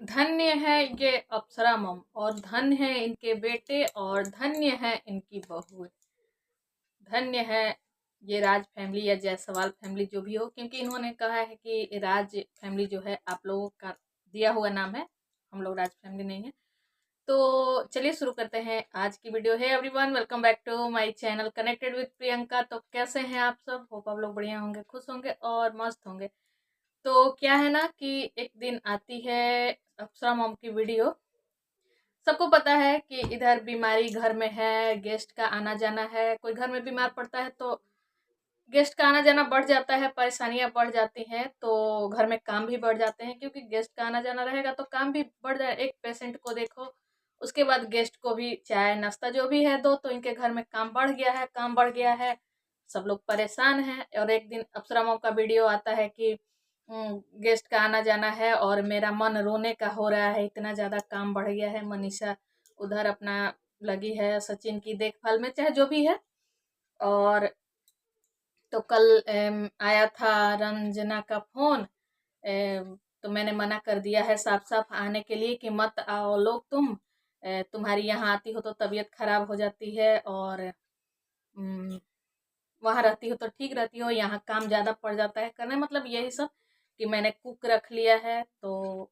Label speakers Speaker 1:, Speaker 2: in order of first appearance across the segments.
Speaker 1: धन्य है ये अप्सरा मम और धन्य है इनके बेटे और धन्य है इनकी बहुएं। धन्य है ये राज फैमिली या जायसवाल फैमिली जो भी हो, क्योंकि इन्होंने कहा है कि राज फैमिली जो है आप लोगों का दिया हुआ नाम है, हम लोग राज फैमिली नहीं है। तो चलिए शुरू करते हैं आज की video. Hey everyone, welcome back to my channel connected with Priyanka. तो कैसे हैं आप सब? होप आप लोग बढ़िया होंगे, खुश होंगे और मस्त होंगे। तो क्या है ना कि एक दिन आती है अप्सरा मॉम की वीडियो। सबको पता है कि इधर बीमारी घर में है, गेस्ट का आना जाना है, कोई घर में बीमार पड़ता है तो गेस्ट का आना जाना बढ़ जाता है, परेशानियां बढ़ जाती हैं, तो घर में काम भी बढ़ जाते हैं, क्योंकि गेस्ट का आना जाना रहेगा तो काम भी बढ़ जाए। एक पेशेंट को देखो, उसके बाद गेस्ट को भी चाय नाश्ता जो भी है दो, तो इनके घर में काम बढ़ गया है, काम बढ़ गया है, सब लोग परेशान हैं। और एक दिन अप्सरा मॉम का वीडियो आता है कि गेस्ट का आना जाना है और मेरा मन रोने का हो रहा है, इतना ज़्यादा काम बढ़ गया है। मनीषा उधर अपना लगी है सचिन की देखभाल में, चाहे जो भी है। और तो कल आया था रंजना का फोन। तो मैंने मना कर दिया है साफ साफ आने के लिए कि मत आओ लोग, तुम्हारी यहाँ आती हो तो तबीयत खराब हो जाती है, और वहाँ रहती हो तो ठीक रहती हो, यहाँ काम ज़्यादा पड़ जाता है करने, मतलब यही सब कि मैंने कुक रख लिया है। तो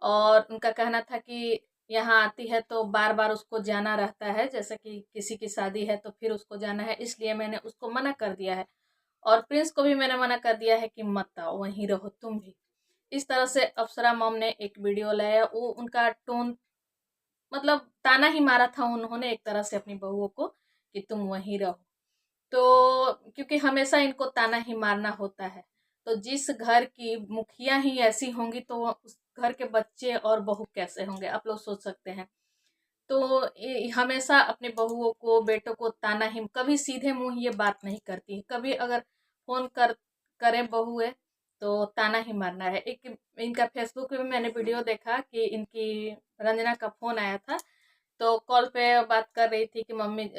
Speaker 1: और उनका कहना था कि यहाँ आती है तो बार बार उसको जाना रहता है, जैसे कि किसी की शादी है तो फिर उसको जाना है, इसलिए मैंने उसको मना कर दिया है। और प्रिंस को भी मैंने मना कर दिया है कि मत आओ, वहीं रहो तुम भी। इस तरह से अप्सरा मॉम ने एक वीडियो लाया। वो उनका टोन मतलब ताना ही मारा था उन्होंने एक तरह से अपनी बहुओं को कि तुम वहीं रहो। तो क्योंकि हमेशा इनको ताना ही मारना होता है, तो जिस घर की मुखिया ही ऐसी होंगी तो उस घर के बच्चे और बहू कैसे होंगे, आप लोग सोच सकते हैं। तो हमेशा अपने बहुओं को बेटों को ताना ही, कभी सीधे मुंह ये बात नहीं करती। कभी अगर फोन करें बहुए तो ताना ही मारना है। एक इनका फेसबुक पे भी मैंने वीडियो देखा कि इनकी रंजना का फोन आया था, तो कॉल पे बात कर रही थी कि मम्मी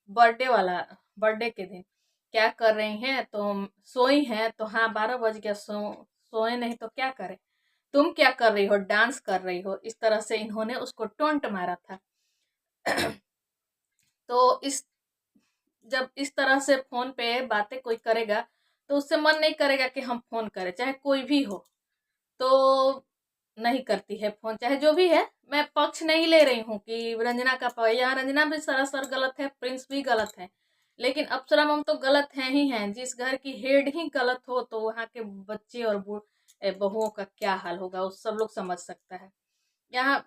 Speaker 1: बर्थडे वाला, बर्थडे के दिन क्या कर रही हैं, तो सोई हैं। तो हाँ, 12 बज गया, सोए नहीं तो क्या करें, तुम क्या कर रही हो, डांस कर रही हो, इस तरह से इन्होंने उसको टोंट मारा था। तो जब इस तरह से फोन पे बातें कोई करेगा तो उससे मन नहीं करेगा कि हम फोन करें, चाहे कोई भी हो। तो नहीं करती है फोन, चाहे जो भी है। मैं पक्ष नहीं ले रही हूँ कि रंजना का यहाँ रंजना भी सरासर गलत है, प्रिंस भी गलत है, लेकिन अप्सरा मम तो गलत है ही है। जिस घर की हेड ही गलत हो तो वहाँ के बच्चे और बहुओं का क्या हाल होगा, वो सब लोग समझ सकता है। यहाँ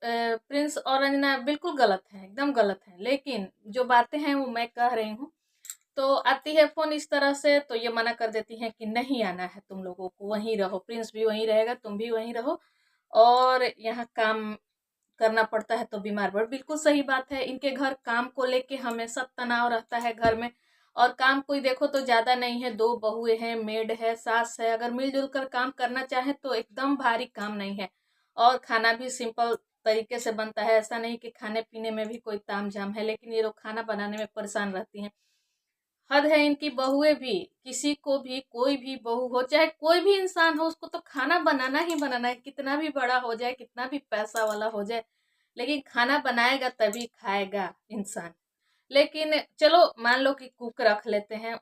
Speaker 1: प्रिंस और रंजना बिल्कुल गलत है, एकदम गलत है, लेकिन जो बातें हैं वो मैं कह रही हूँ। तो आती है फोन इस तरह से, तो ये मना कर देती हैं कि नहीं आना है तुम लोगों को, वहीं रहो, प्रिंस भी वहीं रहेगा, तुम भी वहीं रहो, और यहाँ काम करना पड़ता है तो बीमार पड़। बिल्कुल सही बात है, इनके घर काम को लेके हमेशा तनाव रहता है घर में। और काम कोई देखो तो ज्यादा नहीं है, 2 बहुएं हैं, मेड है, सास है, अगर मिलजुल कर काम करना चाहे तो एकदम भारी काम नहीं है। और खाना भी सिंपल तरीके से बनता है, ऐसा नहीं कि खाने पीने में भी कोई ताम झाम है, लेकिन ये लोग खाना बनाने में परेशान रहती हैं। हद है इनकी। बहुएं भी, किसी को भी, कोई भी बहू हो चाहे कोई भी इंसान हो, उसको तो खाना बनाना ही बनाना है, कितना भी बड़ा हो जाए, कितना भी पैसा वाला हो जाए, लेकिन खाना बनाएगा तभी खाएगा इंसान। लेकिन चलो मान लो कि कुक रख लेते हैं,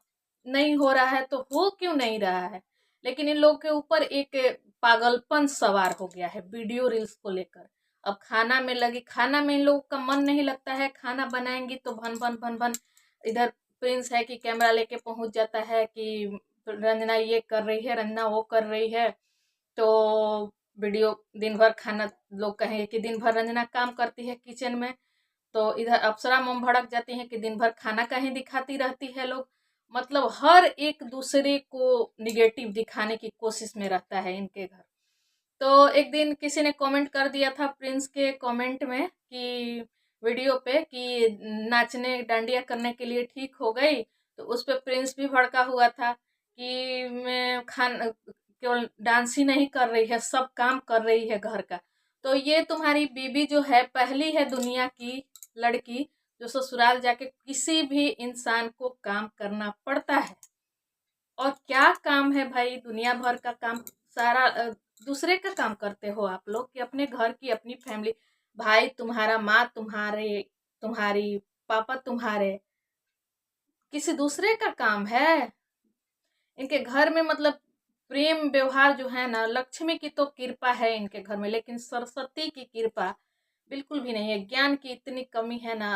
Speaker 1: नहीं हो रहा है तो हो क्यों नहीं रहा है, लेकिन इन लोग के ऊपर एक पागलपन सवार हो गया है वीडियो रील्स को लेकर। अब खाना में लगी, खाना में इन लोगों का मन नहीं लगता है, खाना बनाएंगी तो भन भन भन भन। इधर प्रिंस है कि कैमरा लेके पहुंच जाता है कि रंजना ये कर रही है, रंजना वो कर रही है। तो वीडियो दिन भर खाना, लोग कहेंगे कि दिन भर रंजना काम करती है किचन में, तो इधर अप्सरा मोम भड़क जाती है कि दिन भर खाना कहीं दिखाती रहती है लोग। मतलब हर एक दूसरे को निगेटिव दिखाने की कोशिश में रहता है इनके घर। तो एक दिन किसी ने कमेंट कर दिया था प्रिंस के कमेंट में कि वीडियो पे कि नाचने डांडिया करने के लिए ठीक हो गई, तो उस पे प्रिंस भी भड़का हुआ था कि मैं खान केवल डांस ही नहीं कर रही है, सब काम कर रही है घर का। तो ये तुम्हारी बीबी जो है पहली है दुनिया की लड़की जो ससुराल जाके किसी भी इंसान को काम करना पड़ता है। और क्या काम है भाई, दुनिया भर का काम, सारा दूसरे का काम करते हो आप लोग कि अपने घर की, अपनी फैमिली, भाई तुम्हारा, माँ तुम्हारे, तुम्हारी, पापा तुम्हारे, किसी दूसरे का काम है। इनके घर में मतलब प्रेम व्यवहार जो है ना, लक्ष्मी की तो कृपा है इनके घर में, लेकिन सरस्वती की कृपा बिल्कुल भी नहीं है। ज्ञान की इतनी कमी है ना।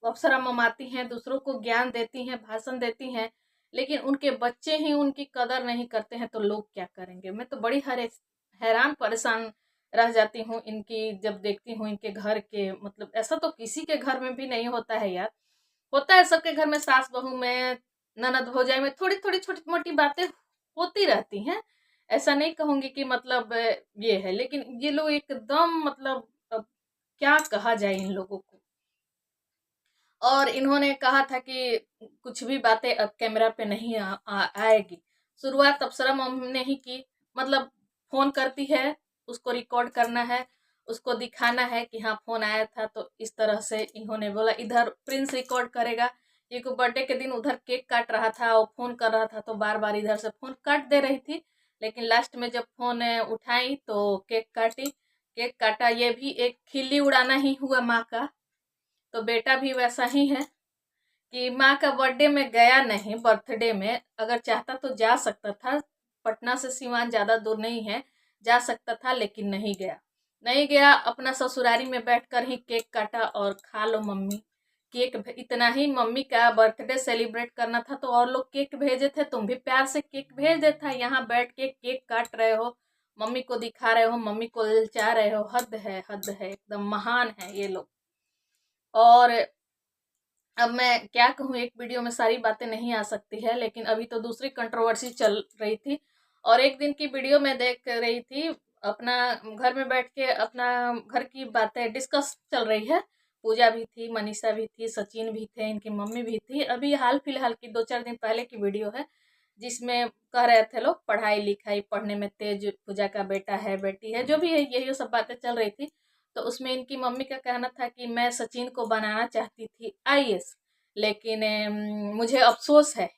Speaker 1: अप्सरा ममाती हैं, दूसरों को ज्ञान देती हैं, भाषण देती हैं, लेकिन उनके बच्चे ही उनकी कदर नहीं करते हैं तो लोग क्या करेंगे। मैं तो बड़ी हैरान परेशान रह जाती हूँ इनकी, जब देखती हूँ इनके घर के, मतलब ऐसा तो किसी के घर में भी नहीं होता है यार। होता है सबके घर में, सास बहू में, ननद भौजाई में थोड़ी थोड़ी छोटी मोटी बातें होती रहती हैं। ऐसा नहीं कहूंगी कि मतलब ये है, लेकिन ये लोग एकदम मतलब अब क्या कहा जाए इन लोगों को। और इन्होंने कहा था कि कुछ भी बातें अब कैमरा पे नहीं आएगी। शुरुआत अप्सरा मम ने ही की। मतलब फोन करती है, उसको रिकॉर्ड करना है, उसको दिखाना है कि हाँ फोन आया था, तो इस तरह से इन्होंने बोला। इधर प्रिंस रिकॉर्ड करेगा, ये को बर्थडे के दिन उधर केक काट रहा था और फोन कर रहा था, तो बार बार इधर से फोन काट दे रही थी। लेकिन लास्ट में जब फोन उठाई तो केक काटी, केक काटा। ये भी एक खिल्ली उड़ाना ही हुआ माँ का। तो बेटा भी वैसा ही है कि माँ का बर्थडे में गया नहीं। बर्थडे में अगर चाहता तो जा सकता था, पटना से सिवान ज्यादा दूर नहीं है, जा सकता था, लेकिन नहीं गया। नहीं गया, अपना ससुरारी में बैठकर ही केक काटा और खा लो मम्मी। केक इतना ही, मम्मी का बर्थडे सेलिब्रेट करना था तो और लोग केक भेजे थे, तुम भी प्यार से केक भेज देता। यहाँ बैठ के केक काट रहे हो, मम्मी को दिखा रहे हो, मम्मी को ललचा रहे हो। हद है, हद है, एकदम महान है ये लोग। और अब मैं क्या कहूँ, एक वीडियो में सारी बातें नहीं आ सकती है, लेकिन अभी तो दूसरी कंट्रोवर्सी चल रही थी। और एक दिन की वीडियो में देख रही थी, अपना घर में बैठ के अपना घर की बातें डिस्कस चल रही है। पूजा भी थी, मनीषा भी थी, सचिन भी थे, इनकी मम्मी भी थी। अभी हाल फिलहाल की 2-4 दिन पहले की वीडियो है, जिसमें कह रहे थे लोग पढ़ाई लिखाई, पढ़ने में तेज पूजा का बेटा है, बेटी है, जो भी है, यही सब बातें चल रही थी। तो उसमें इनकी मम्मी का कहना था कि मैं सचिन को बनाना चाहती थी आईएएस, लेकिन मुझे अफसोस है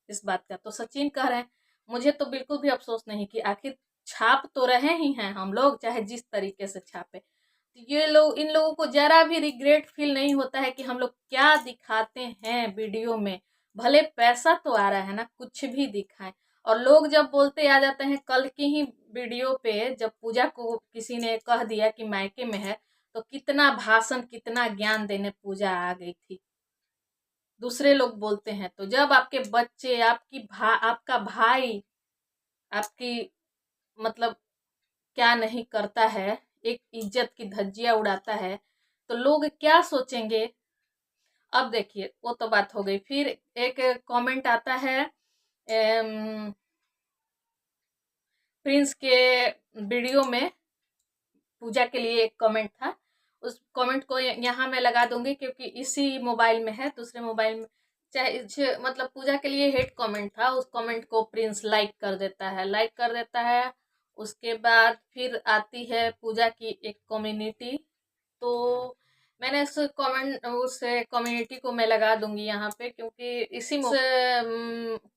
Speaker 1: इस बात का। तो सचिन कह रहे हैं मुझे तो बिल्कुल भी अफसोस नहीं, कि आखिर छाप तो रहे ही हैं हम लोग, चाहे जिस तरीके से छापे। तो ये लोग, इन लोगों को जरा भी रिग्रेट फील नहीं होता है कि हम लोग क्या दिखाते हैं वीडियो में। भले पैसा तो आ रहा है ना, कुछ भी दिखाएं। और लोग जब बोलते आ जाते हैं, कल की ही वीडियो पे जब पूजा को किसी ने कह दिया कि मायके में है, तो कितना भाषण, कितना ज्ञान देने पूजा आ गई थी। दूसरे लोग बोलते हैं तो जब आपके बच्चे, आपका भाई आपकी मतलब क्या नहीं करता है, एक इज्जत की धज्जियां उड़ाता है, तो लोग क्या सोचेंगे। अब देखिए, वो तो बात हो गई। फिर एक कमेंट आता है, प्रिंस के वीडियो में पूजा के लिए एक कमेंट था। उस कमेंट को यहाँ मैं लगा दूंगी, क्योंकि इसी मोबाइल में है, दूसरे मोबाइल में चाहे मतलब पूजा के लिए हेट कमेंट था। उस कमेंट को प्रिंस लाइक कर देता है, लाइक कर देता है। उसके बाद फिर आती है पूजा की एक कम्युनिटी। तो मैंने उस कम्युनिटी को मैं लगा दूंगी यहाँ पे, क्योंकि इसी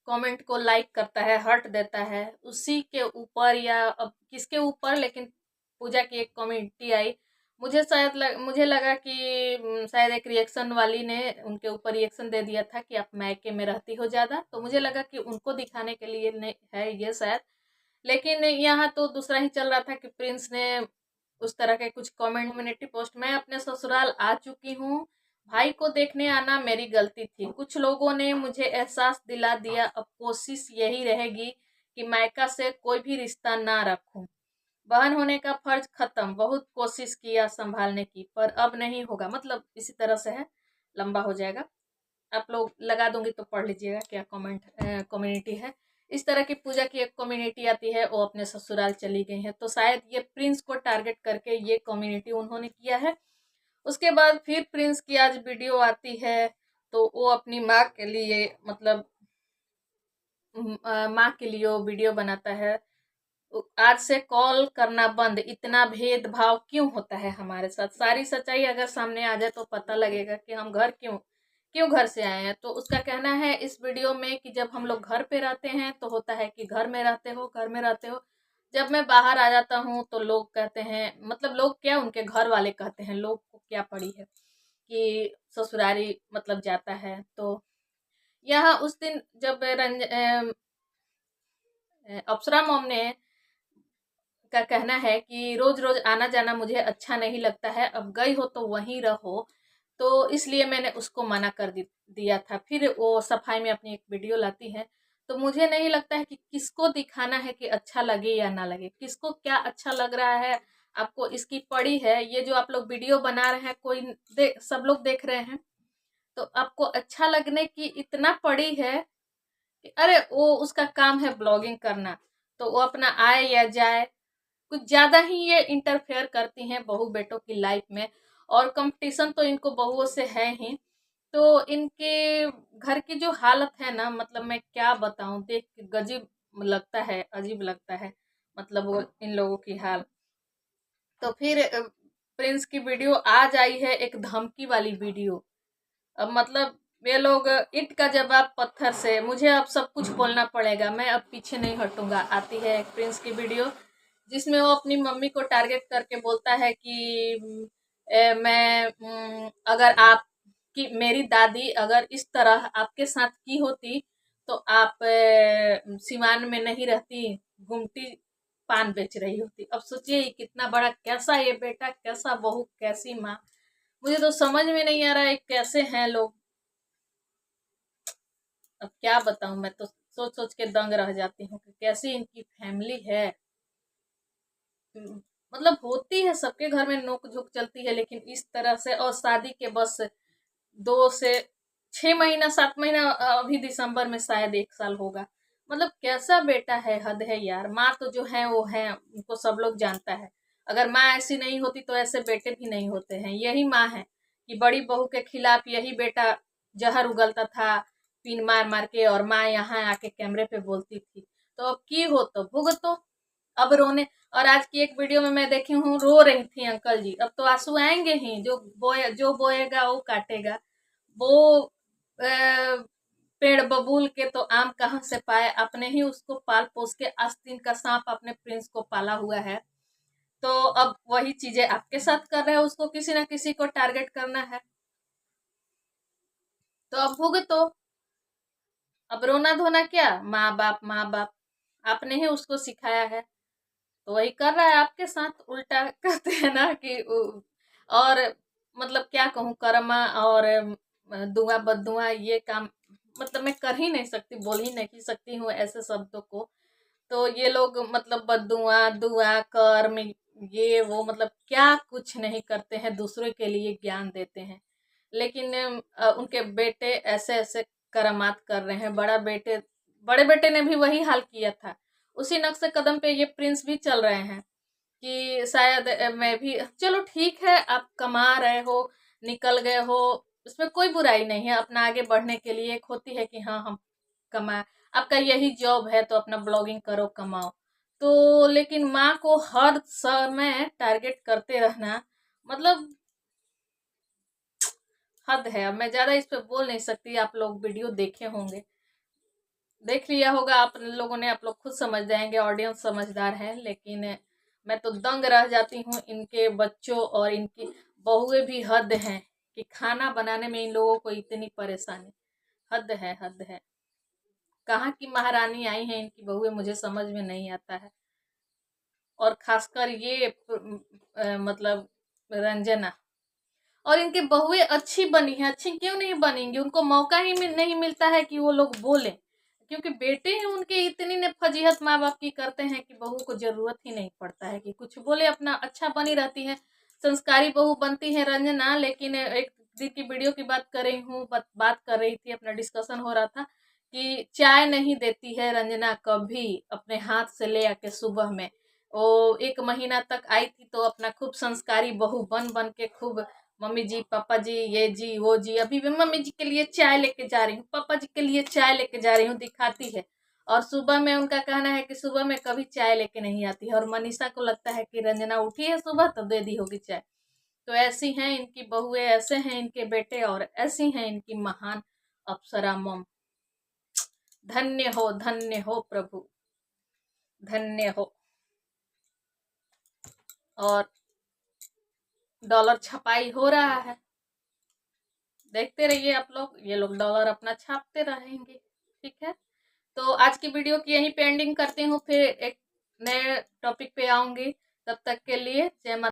Speaker 1: कमेंट को लाइक करता है, हर्ट देता है उसी के ऊपर, या अब किसके ऊपर, लेकिन पूजा की एक कम्युनिटी आई। मुझे लगा कि शायद एक रिएक्शन वाली ने उनके ऊपर रिएक्शन दे दिया था कि आप मायके में रहती हो ज्यादा, तो मुझे लगा कि उनको दिखाने के लिए नहीं है ये शायद। लेकिन यहाँ तो दूसरा ही चल रहा था कि प्रिंस ने उस तरह के कुछ कम्युनिटी पोस्ट। मैं अपने ससुराल आ चुकी हूँ, भाई को देखने आना मेरी गलती थी, कुछ लोगों ने मुझे एहसास दिला दिया, अब कोशिश यही रहेगी कि मायका से कोई भी रिश्ता ना रखूं। बहन होने का फर्ज खत्म, बहुत कोशिश किया संभालने की, पर अब नहीं होगा। मतलब इसी तरह से है, लंबा हो जाएगा, आप लोग लगा दूंगी तो पढ़ लीजिएगा क्या कम्युनिटी है। इस तरह की पूजा की एक कम्युनिटी आती है, वो अपने ससुराल चली गई है, तो शायद ये प्रिंस को टारगेट करके ये कम्युनिटी उन्होंने किया है। उसके बाद फिर प्रिंस की आज वीडियो आती है, तो वो अपनी माँ के लिए, मतलब माँ के लिए वो वीडियो बनाता है। आज से कॉल करना बंद, इतना भेदभाव क्यों होता है हमारे साथ। सारी सच्चाई अगर सामने आ जाए तो पता लगेगा कि हम घर क्यों क्यों घर से आए हैं। तो उसका कहना है इस वीडियो में कि जब हम लोग घर पे रहते हैं तो होता है कि घर में रहते हो, घर में रहते हो, जब मैं बाहर आ जाता हूँ तो लोग कहते हैं, मतलब लोग क्या, उनके घर वाले कहते हैं, लोग को क्या पड़ी है कि ससुरारी मतलब जाता है। तो यहाँ उस दिन जब अप्सरा मॉम ने का कहना है कि रोज रोज आना जाना मुझे अच्छा नहीं लगता है, अब गई हो तो वहीं रहो, तो इसलिए मैंने उसको मना कर दिया था। फिर वो सफाई में अपनी एक वीडियो लाती है। तो मुझे नहीं लगता है कि किसको दिखाना है कि अच्छा लगे या ना लगे, किसको क्या अच्छा लग रहा है। आपको इसकी पड़ी है, ये जो आप लोग वीडियो बना रहे हैं, कोई सब लोग देख रहे हैं, तो आपको अच्छा लगने की इतना पड़ी है कि अरे वो उसका काम है ब्लॉगिंग करना, तो वो अपना आए या जाए। कुछ ज्यादा ही ये इंटरफेयर करती हैं बहू बेटों की लाइफ में, और कंपटीशन तो इनको बहुओं से है ही। तो इनके घर की जो हालत है ना, मतलब मैं क्या बताऊं, देख के गजीब लगता है, अजीब लगता है, मतलब वो इन लोगों की हाल। तो फिर प्रिंस की वीडियो आज आई है, एक धमकी वाली वीडियो। अब मतलब ये लोग ईंट का जवाब पत्थर से, मुझे अब सब कुछ बोलना पड़ेगा, मैं अब पीछे नहीं हटूंगा। आती है एक प्रिंस की वीडियो जिसमें वो अपनी मम्मी को टारगेट करके बोलता है कि मैं अगर आप कि मेरी दादी अगर इस तरह आपके साथ की होती तो आप सिवान में नहीं रहती, घूमती पान बेच रही होती। अब सोचिए ये कितना बड़ा, कैसा ये बेटा, कैसा बहू, कैसी माँ। मुझे तो समझ में नहीं आ रहा है कैसे हैं लोग। अब क्या बताऊं, मैं तो सोच सोच के दंग रह जाती हूँ कि कैसी इनकी फैमिली है। मतलब होती है सबके घर में नोक झोंक चलती है, लेकिन इस तरह से, और शादी के बस 2 से 6 महीना 7 महीना, अभी दिसंबर में शायद 1 साल होगा। मतलब कैसा बेटा है, हद है यार। माँ तो जो है वो है, उनको सब लोग जानता है। अगर माँ ऐसी नहीं होती तो ऐसे बेटे भी नहीं होते हैं। यही माँ है कि बड़ी बहू के खिलाफ यही बेटा जहर उगलता था पिन मार मार के, और माँ यहाँ आके कैमरे पे बोलती थी। तो अब की हो तो भुगतो, अब रोने। और आज की एक वीडियो में मैं देखी हूँ, रो रही थी अंकल जी। अब तो आंसू आएंगे ही, जो बोएगा वो काटेगा। वो पेड़ बबूल के तो आम कहाँ से पाए, अपने ही उसको पाल पोस के आस्तीन का सांप अपने प्रिंस को पाला हुआ है। तो अब वही चीजें आपके साथ कर रहे हैं, उसको किसी ना किसी को टारगेट करना है, तो अब भुगतो। अब रोना धोना क्या, माँ बाप माँ बाप, आपने ही उसको सिखाया है, तो वही कर रहा है आपके साथ उल्टा। कहते हैं ना कि और मतलब क्या कहूँ, कर्मा और दुआ बदुआ ये काम, मतलब मैं कर ही नहीं सकती, बोल ही नहीं सकती हूँ ऐसे शब्दों को। तो ये लोग मतलब बदुआ दुआ कर्म ये वो, मतलब क्या कुछ नहीं करते हैं, दूसरों के लिए ज्ञान देते हैं। लेकिन उनके बेटे ऐसे ऐसे करामात कर रहे हैं। बड़े बेटे ने भी वही हाल किया था। उसी नक्शे कदम पे ये प्रिंस भी चल रहे हैं कि शायद मैं भी, चलो ठीक है, आप कमा रहे हो, निकल गए हो, उसमें कोई बुराई नहीं है। अपना आगे बढ़ने के लिए एक होती है कि हाँ हम कमा, आपका यही जॉब है तो अपना ब्लॉगिंग करो, कमाओ। तो लेकिन माँ को हर समय टारगेट करते रहना, मतलब हद है। अब मैं ज्यादा इस पे बोल नहीं सकती, आप लोग वीडियो देखे होंगे, देख लिया होगा आप लोगों ने, आप लोग खुद समझ जाएंगे, ऑडियंस समझदार है। लेकिन मैं तो दंग रह जाती हूँ, इनके बच्चों और इनकी बहुएं भी हद हैं कि खाना बनाने में इन लोगों को इतनी परेशानी। हद है, हद है। कहाँ की महारानी आई है इनकी बहुएं, मुझे समझ में नहीं आता है। और खासकर ये मतलब रंजना, और इनके बहुएं अच्छी बनी है, अच्छी क्यों नहीं बनेंगी, उनको मौका ही नहीं मिलता है कि वो लोग बोले, क्योंकि बेटे हैं उनके इतनी ने फजीहत माँ बाप की करते हैं कि बहू को जरूरत ही नहीं पड़ता है कि कुछ बोले, अपना अच्छा बनी रहती है, संस्कारी बहू बनती है रंजना। लेकिन एक दिन की वीडियो की बात कर रही हूँ, बात कर रही थी, अपना डिस्कशन हो रहा था कि चाय नहीं देती है रंजना कभी अपने हाथ से ले आके सुबह में। वो 1 महीना तक आई थी तो अपना खूब संस्कारी बहू बन बन के खूब, मम्मी जी पापा जी ये जी वो जी, अभी भी मम्मी जी के लिए चाय लेके जा रही हूँ, पापा जी के लिए चाय लेके जा रही हूँ, दिखाती है। और सुबह में उनका कहना है कि सुबह में कभी चाय लेके नहीं आती है, और मनीषा को लगता है कि रंजना उठी है सुबह तो दे दी होगी चाय। तो ऐसी हैं इनकी बहुएं, ऐसे हैं इनके बेटे, और ऐसी हैं इनकी महान अप्सरा मम। धन्य हो प्रभु, धन्य हो। और डॉलर छपाई हो रहा है। देखते रहिए आप लोग, ये लोग डॉलर अपना छापते रहेंगे। ठीक है, तो आज की वीडियो की यहीं पे एंडिंग करती हूँ, फिर एक नए टॉपिक पे आऊंगी। तब तक के लिए जय माता।